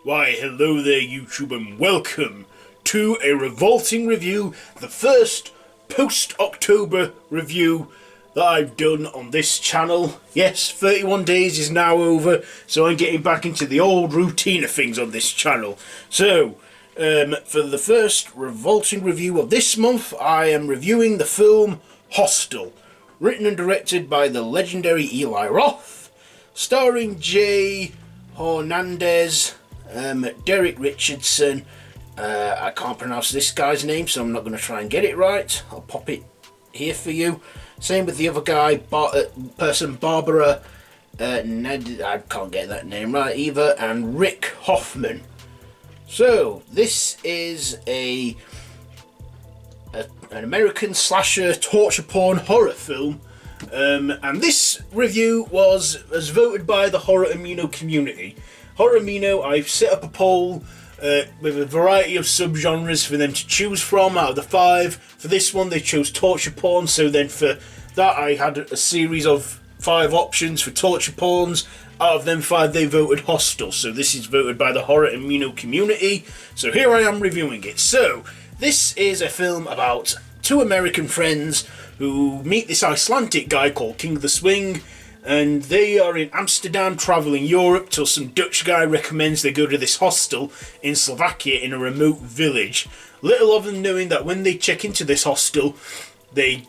Why, hello there YouTube and welcome to a Revolting review, the first post-October review that I've done on this channel. Yes, 31 days is now over, so I'm getting back into the old routine of things on this channel. So, for the first Revolting review of this month, I am reviewing the film Hostel, written and directed by the legendary Eli Roth, starring Jay Hernandez, Derek Richardson. I can't pronounce this guy's name, so I'm not going to try and get it right. I'll pop it here for you. Same with the other guy, Barbara Ned. I can't get that name right either. And Rick Hoffman. So this is an American slasher torture porn horror film. And this review was voted by the Horror Amino community. Horror Amino, I've set up a poll with a variety of subgenres for them to choose from out of the 5. For this one, they chose torture porn, so then for that, I had a series of 5 options for torture porns. Out of them 5, they voted Hostel, so this is voted by the Horror Amino community. So here I am reviewing it. So, this is a film about 2 American friends who meet this Icelandic guy called King of the Swing, and they are in Amsterdam travelling Europe till some Dutch guy recommends they go to this hostel in Slovakia in a remote village. Little of them knowing that when they check into this hostel, their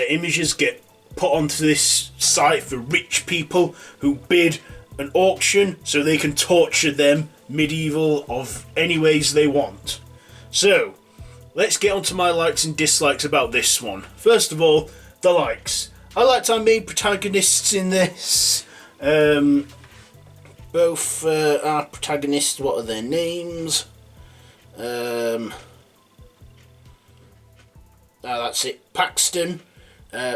images get put onto this site for rich people who bid an auction so they can torture them medieval of any ways they want. So, let's get on to my likes and dislikes about this one. First of all, the likes. I liked our main protagonists in this. Both our protagonists, what are their names? That's it. Paxton,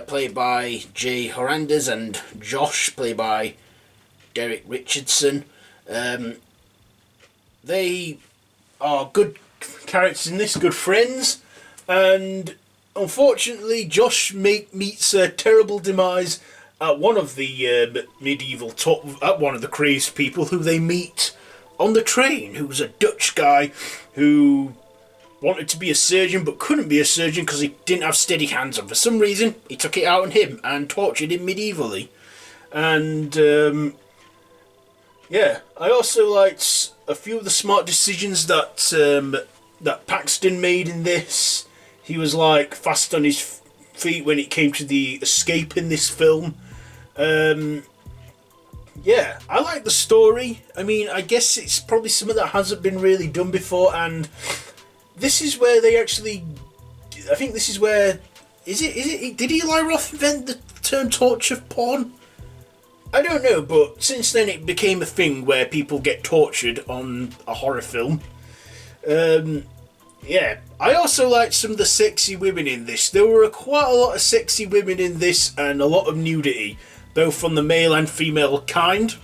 played by Jay Hernandez, and Josh, played by Derek Richardson. They are good characters in this, good friends, and unfortunately Josh meets a terrible demise at one of the one of the crazed people who they meet on the train, who's a Dutch guy who wanted to be a surgeon but couldn't be a surgeon because he didn't have steady hands, and for some reason he took it out on him and tortured him medievally. And yeah, I also liked a few of the smart decisions that Paxton made in this. He was like fast on his feet when it came to the escape in this film. Yeah, I like the story. I mean, I guess it's probably something that hasn't been really done before, and this is where they actually, I think this is where, did Eli Roth invent the term torture porn? I don't know, but since then it became a thing where people get tortured on a horror film. Yeah, I also liked some of the sexy women in this. There were quite a lot of sexy women in this and a lot of nudity, both from the male and female kind.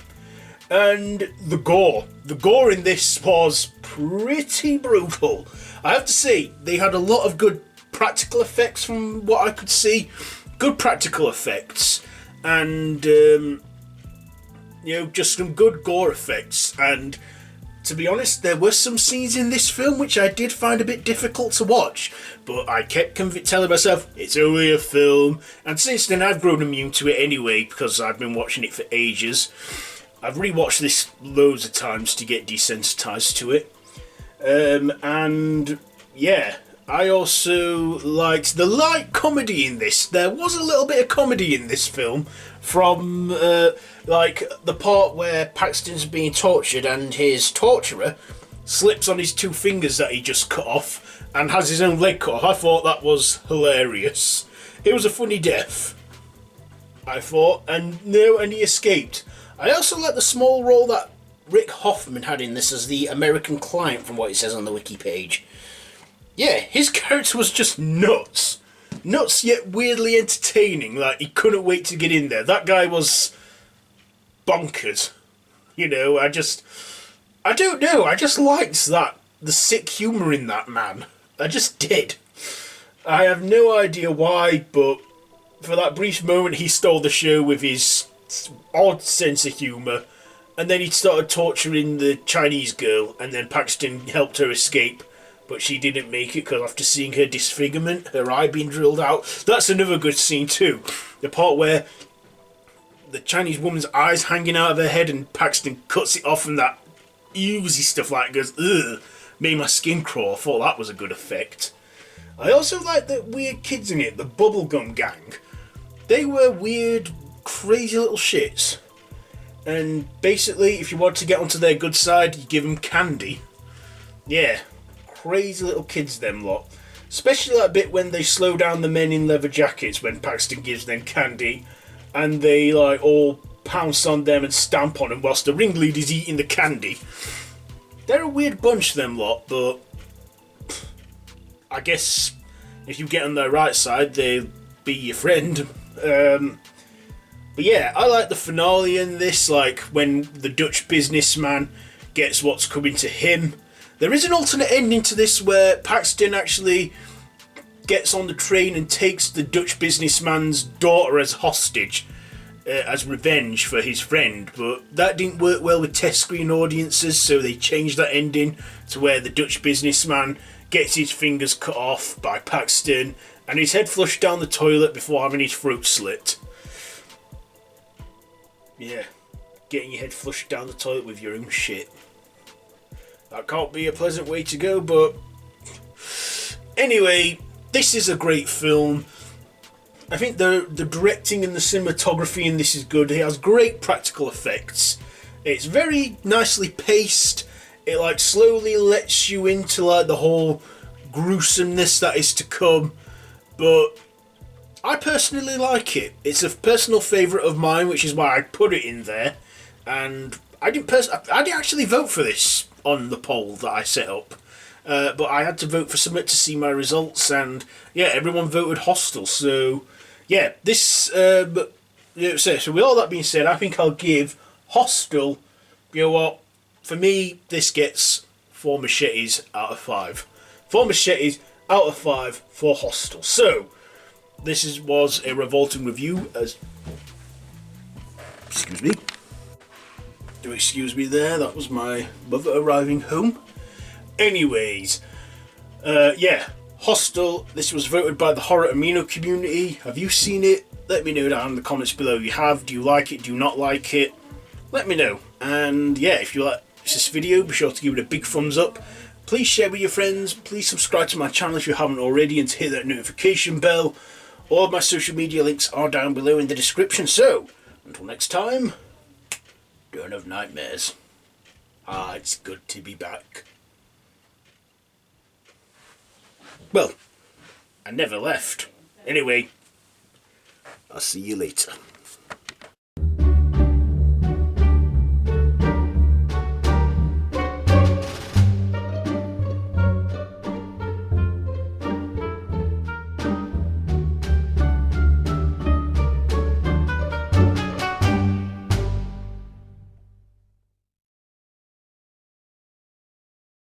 And the gore. The gore in this was pretty brutal. I have to say, they had a lot of good practical effects from what I could see. Good practical effects. And, just some good gore effects. And to be honest, there were some scenes in this film which I did find a bit difficult to watch, but I kept telling myself, it's only a film, and since then I've grown immune to it anyway, because I've been watching it for ages. I've rewatched this loads of times to get desensitised to it, and yeah, I also liked the light comedy in this. There was a little bit of comedy in this film, from like the part where Paxton's being tortured and his torturer slips on his 2 fingers that he just cut off and has his own leg cut off. I thought that was hilarious. It was a funny death, I thought, and he escaped. I also like the small role that Rick Hoffman had in this as the American client, from what it says on the wiki page. Yeah, his character was just nuts. Nuts yet weirdly entertaining. Like, he couldn't wait to get in there. That guy was bonkers. I don't know, I just liked the sick humour in that man. I just did. I have no idea why, but for that brief moment he stole the show with his odd sense of humour, And then he started torturing the Chinese girl, and then Paxton helped her escape, but she didn't make it because after seeing her disfigurement, her eye being drilled out. That's another good scene too. The part where the Chinese woman's eyes hanging out of her head and Paxton cuts it off and that oozy stuff like goes, ugh, made my skin crawl. I thought that was a good effect. I also like the weird kids in it, the bubblegum gang. They were weird, crazy little shits. And basically, if you want to get onto their good side, you give them candy. Yeah, crazy little kids, them lot. Especially that bit when they slow down the men in leather jackets when Paxton gives them candy, and they like all pounce on them and stamp on them whilst the ringleader's eating the candy. They're a weird bunch, them lot, but I guess if you get on their right side, they'll be your friend. But yeah, I like the finale in this, like when the Dutch businessman gets what's coming to him. There is an alternate ending to this where Paxton actually gets on the train and takes the Dutch businessman's daughter as hostage, as revenge for his friend, but that didn't work well with test screen audiences, so they changed that ending to where the Dutch businessman gets his fingers cut off by Paxton and his head flushed down the toilet before having his throat slit. Yeah, getting your head flushed down the toilet with your own shit. That can't be a pleasant way to go, but anyway, this is a great film. I think the directing and the cinematography in this is good. It has great practical effects. It's very nicely paced. It like slowly lets you into like the whole gruesomeness that is to come, but I personally like it. It's a personal favourite of mine, which is why I put it in there. And I didn't actually vote for this on the poll that I set up, but I had to vote for something to see my results, and yeah, everyone voted Hostel. So yeah, this. So with all that being said, I think I'll give Hostel. You know what? For me, this gets 4 machetes out of 5. 4 machetes out of 5 for Hostel. So this was a Revolting review. As excuse me. Do excuse me there. That was my mother arriving home. Anyways, yeah, Hostel. This was voted by the Horror Amino community. Have you seen it? Let me know down in the comments below. You have? Do you like it? Do you not like it? Let me know. And yeah, if you like this video, be sure to give it a big thumbs up. Please share with your friends. Please subscribe to my channel if you haven't already, and to hit that notification bell. All of my social media links are down below in the description. So until next time, don't have nightmares. It's good to be back. Well, I never left. Anyway, I'll see you later.